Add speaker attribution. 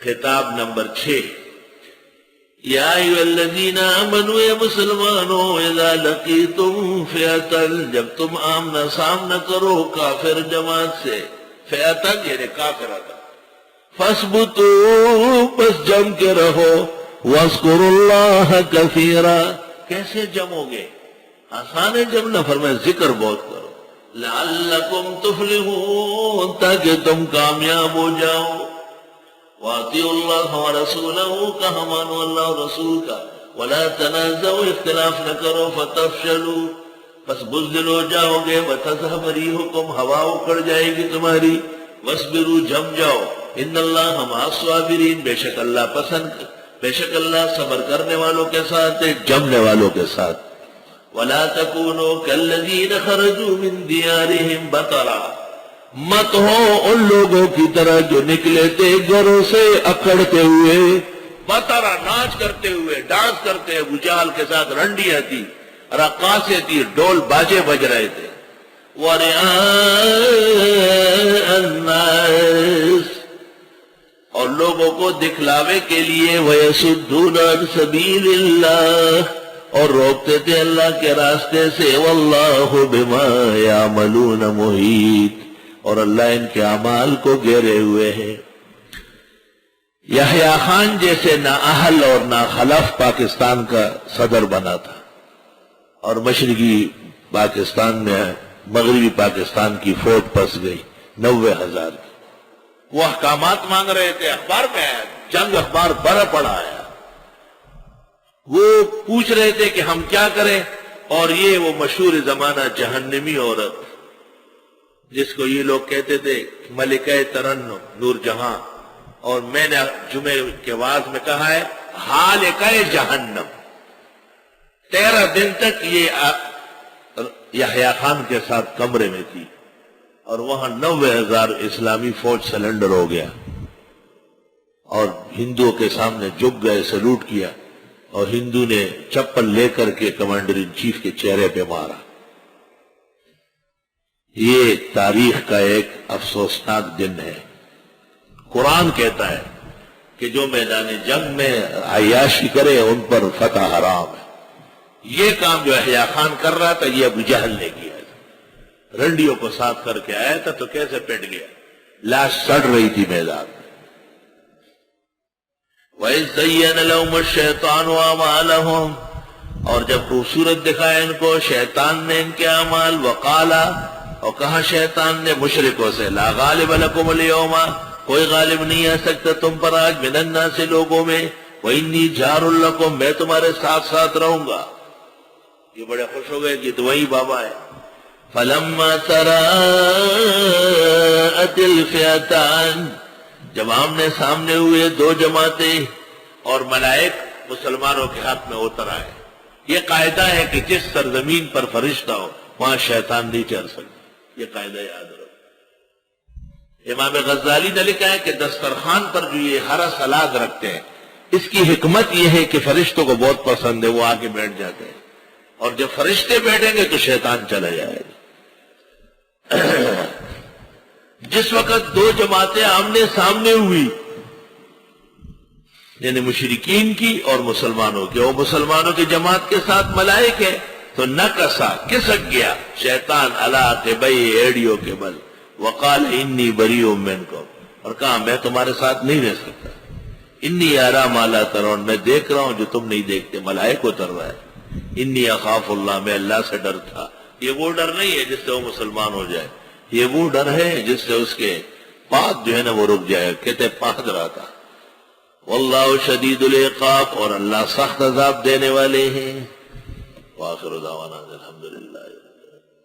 Speaker 1: خطاب نمبر 6، یا ایھا الذین آمنوا، اے مسلمانوں، اذا لقیتم فئۃ، جب تم آمنا سامنا کرو کافر جماعت سے، فئۃ یعنی کافر تھا، فاثبتوا، بس جم کے رہو، واذکروا اللہ کثیرا، کیسے جمو گے؟ آسان ہے جمنا، فرمایا ذکر بہت کرو، لعلکم تفلحون، تاکہ تم کامیاب ہو جاؤ، وَأَطِيعُوا اللَّهَ وَرَسُولَهُ، کہا مانو اللہ اور رسول کا، وَلَا تَنَازَعُوا، اختلاف نہ کرو، فَتَفْشَلُوا، بس بزدل ہو جاؤ گے، وَتَذْهَبَ رِيحُكُمْ، ہوا اکڑ جائے گی تمہاری، وَاصْبِرُوا، جم جاؤ، إِنَّ اللَّهَ مَعَ الصَّابِرِينَ، بے شک اللہ پسند، بے شک اللہ صبر کرنے والوں کے ساتھ ہے، جمنے والوں کے ساتھ۔ وَلَا تَكُونُوا كَالَّذِينَ خَرَجُوا مِن دِيَارِهِمْ بَطَرًا، مت ہو ان لوگوں کی طرح جو نکلے تھے گھروں سے اکڑتے ہوئے، بطرا، ناچ کرتے ہوئے، ڈانس کرتے، ابو جہل کے ساتھ رنڈیاں تھی، رقاصیں تھی، ڈول باجے بج رہے تھے، وَرِئَاءَ النَّاسِ، اور لوگوں کو دکھلاوے کے لیے، وَيَصُدُّونَ عَن سَبِيلِ اللَّهِ، اور روکتے تھے اللہ کے راستے سے، وَاللَّهُ بِمَا يَعْمَلُونَ مُحِيطٌ، اور اللہ ان کے اعمال کو گھیرے ہوئے ہے۔ یحییٰ خان جیسے نہ اہل اور نہ خلف پاکستان کا صدر بنا تھا، اور مشرقی پاکستان میں مغربی پاکستان کی فوج پس گئی 90,000 کی، وہ احکامات مانگ رہے تھے، اخبار میں آیا، جنگ اخبار بڑا پڑا آیا، وہ پوچھ رہے تھے کہ ہم کیا کریں، اور یہ وہ مشہور زمانہ جہنمی عورت جس کو یہ لوگ کہتے تھے ملکہ ترنم، نور جہاں، اور میں نے جمعے کے واعظ میں کہا ہے حالقہ جہنم، 13 دن تک یہ یحییٰ خان کے ساتھ کمرے میں تھی، اور وہاں 90,000 اسلامی فوج سلنڈر ہو گیا، اور ہندوؤں کے سامنے جھک گئے، سلوٹ کیا، اور ہندو نے چپل لے کر کے کمانڈر ان چیف کے چہرے پہ مارا۔ یہ تاریخ کا ایک افسوسناک دن ہے۔ قرآن کہتا ہے کہ جو میدان جنگ میں عیاشی کرے ان پر فتح حرام ہے۔ یہ کام جو یحییٰ خان کر رہا تھا یہ ابو جہل نے کیا تھا، رنڈیوں کو ساتھ کر کے آیا تھا تو کیسے پٹ گیا، لاش سڑ رہی تھی میدان میں۔ وَإِذْ زَيَّنَ لَهُمُ الشَّيْطَانُ أَعْمَالَهُمْ، اور جب خوبصورت دکھایا ان کو شیطان نے ان کے اعمال، وقالا، اور کہا شیطان نے مشرکوں سے، لا غالب لکم اليوم، کوئی غالب نہیں آ سکتا تم پر آج، من الناس، لوگوں میں، وَإِنِّي جَارٌ لَكُمْ، میں تمہارے ساتھ ساتھ رہوں گا۔ یہ بڑے خوش ہو گئے کہ تو وہی بابا ہے۔ فَلَمَّا تَرَاءَتِ الْفِئَتَانِ، جب آمنے سامنے ہوئے دو جماعتیں، اور ملائک مسلمانوں کے حق میں اتر آئے۔ یہ قاعدہ ہے کہ جس سرزمین پر فرشتہ ہو وہاں شیطان نہیں چل سکتا، یہ قاعدہ یاد رکھو۔ امام غزالی نے لکھا ہے کہ دسترخوان پر جو یہ ہرا سلاد رکھتے ہیں، اس کی حکمت یہ ہے کہ فرشتوں کو بہت پسند ہے، وہ آگے بیٹھ جاتے ہیں، اور جب فرشتے بیٹھیں گے تو شیطان چلا جائے گا۔ جس وقت دو جماعتیں آمنے سامنے ہوئی، یعنی مشرکین کی اور مسلمانوں کی، اور مسلمانوں کی جماعت کے ساتھ ملائک ہے، تو نکسا، کسک گیا شیطان علی عقبیہ، ایڑیوں کے بل، وقال انی بریء منکم، اور کہا میں تمہارے ساتھ نہیں رہ سکتا، انی اری ما لا ترون، میں دیکھ رہا ہوں جو تم نہیں دیکھتے، ملائک اتر رہا ہے، انی اخاف اللہ، میں اللہ سے ڈرتا۔ یہ وہ ڈر نہیں ہے جس سے وہ مسلمان ہو جائے، یہ وہ ڈر ہے جس سے اس کے پاک جو ہے نا وہ رک جائے، کہتے پاک رہا تھا۔ واللہ شدید العقاب، اور اللہ سخت عذاب دینے والے ہیں۔ وآخر دعوانا الحمدللہ۔